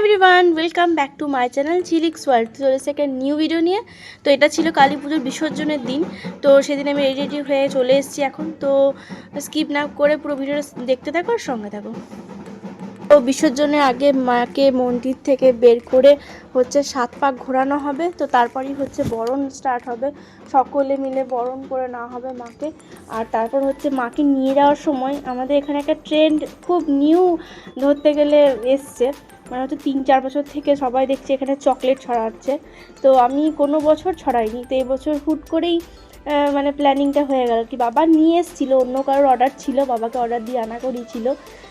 Everyone, welcome back to my channel Jhilik's world. চলে এসেছে একটা নিউ ভিডিও নিয়ে। তো এটা ছিল কালী পুজোর বিসর্জনের দিন। তো সেদিন আমি রেডি হয়ে চলে এসেছি এখন। তো স্কিপ না করে পুরো ভিডিওটা দেখতে থাকো আর সঙ্গে থাকো। তো বিসর্জনের আগে মাকে মন্দির থেকে বের করে হচ্ছে 7 পাক ঘোরানো হবে। তো তারপরই হচ্ছে বরণ স্টার্ট হবে, সকলে মিলে বরণ করে নেওয়া হবে মাকে। আর তারপর হচ্ছে মাকে নিয়ে যাওয়ার সময় আমাদের এখানে একটা ট্রেন্ড খুব নিউ ধরতে গেলে এসছে, মানে হচ্ছে 3-4 বছর থেকে সবাই দেখছে এখানে চকলেট ছড়াচ্ছে। তো আমি কোনো বছর ছড়াইনি, তো এবছর হুট করেই মানে প্ল্যানিংটা হয়ে গেল কি, বাবা নিয়ে এসেছিলো, অন্য কারোর অর্ডার ছিল, বাবাকে অর্ডার দিয়ে আনা করিয়েছিল।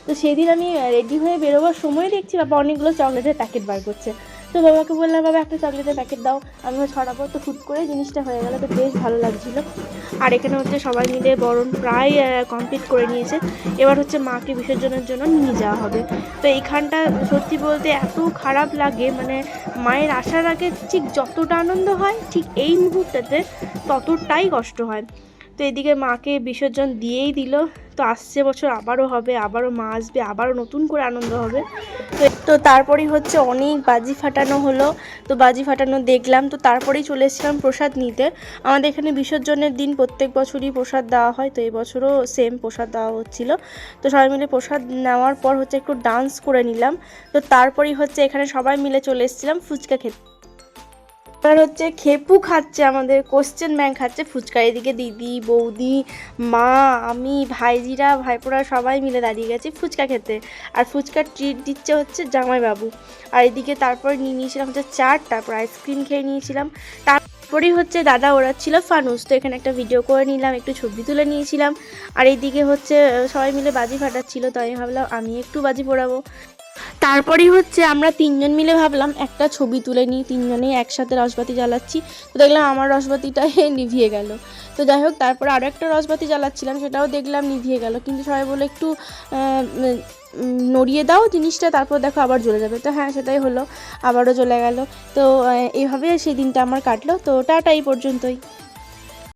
তো সেদিন আমি রেডি হয়ে বেরোবার সময় দেখছি বাবা অনেকগুলো চকলেটের প্যাকেট বার করছে। তো বাবাকে বললাম, বাবা একটা চকলেটের প্যাকেট দাও, আমিও ছড়াবো। তো হুট করে জিনিসটা হয়ে গেলো, তো বেশ ভালো লাগছিলো। আর এখানে হচ্ছে সবাই মিলে বরণ প্রায় কমপ্লিট করে নিয়েছে। এবার হচ্ছে মাকে বিসর্জনের জন্য নিয়ে যাওয়া হবে। তো এইখানটা সত্যি বলতে এত খারাপ লাগে, মানে মায়ের আসার আগে ঠিক যতটা আনন্দ হয় ঠিক এই মুহূর্তেতে ততটাই কষ্ট হয়। তো এদিকে মাকে বিসর্জন দিয়েই দিল। তো আসছে বছর আবারও হবে, আবারও মা আসবে, আবারও নতুন করে আনন্দ হবে। তো তারপরেই হচ্ছে অনেক বাজি ফাটানো হলো। তো বাজি ফাটানো দেখলাম, তো তারপরেই চলে এসেছিলাম প্রসাদ নিতে। আমাদের এখানে বিসর্জনের দিন প্রত্যেক বছরই প্রসাদ দেওয়া হয়, তো এই বছরও সেম প্রসাদ দেওয়া হচ্ছিল। তো সবাই মিলে প্রসাদ নেওয়ার পর হচ্ছে একটু ডান্স করে নিলাম। তো তারপরেই হচ্ছে এখানে সবাই মিলে চলে এসেছিলাম ফুচকা খেতে। এবার হচ্ছে খেপু খাচ্ছে, আমাদের কোশ্চেন ব্যাংক খাচ্ছে ফুচকা। এদিকে দিদি, বৌদি, মা, আমি, ভাইজিরা, ভাইপোরা সবাই মিলে দাঁড়িয়ে গেছি ফুচকা খেতে। আর ফুচকার ট্রিট দিচ্ছে হচ্ছে জামাইবাবু। আর এদিকে তারপর নিয়ে নিয়েছিলাম হচ্ছে চাট, তারপর আইসক্রিম খেয়ে নিয়েছিলাম। তারপরেই হচ্ছে দাদা ওড়াচ্ছিল ফানুস। তো এখানে একটা ভিডিও করে নিলাম, একটু ছবি তুলে নিয়েছিলাম। আর এইদিকে হচ্ছে সবাই মিলে বাজি ফাটাচ্ছিল, তো আমি ভাবলাম আমি একটু বাজি পোড়াবো। তারপরেই হচ্ছে আমরা 3জন মিলে ভাবলাম একটা ছবি তুলে নিই, 3জনেই একসাথে রসবাতি জ্বালাচ্ছি। তো দেখলাম আমার রসবাতিটা নিভিয়ে গেল। তো যাই হোক, তারপরে আরও একটা রসবাতি জ্বালাচ্ছিলাম, সেটাও দেখলাম নিভিয়ে গেল। কিন্তু সবাই বলে একটু নড়িয়ে দাও জিনিসটা, তারপর দেখো আবার জ্বলে যাবে। তো হ্যাঁ, সেটাই হলো, আবারও জ্বলে গেল। তো এইভাবে সেই দিনটা আমার কাটলো। তো টাটা, এই পর্যন্তই।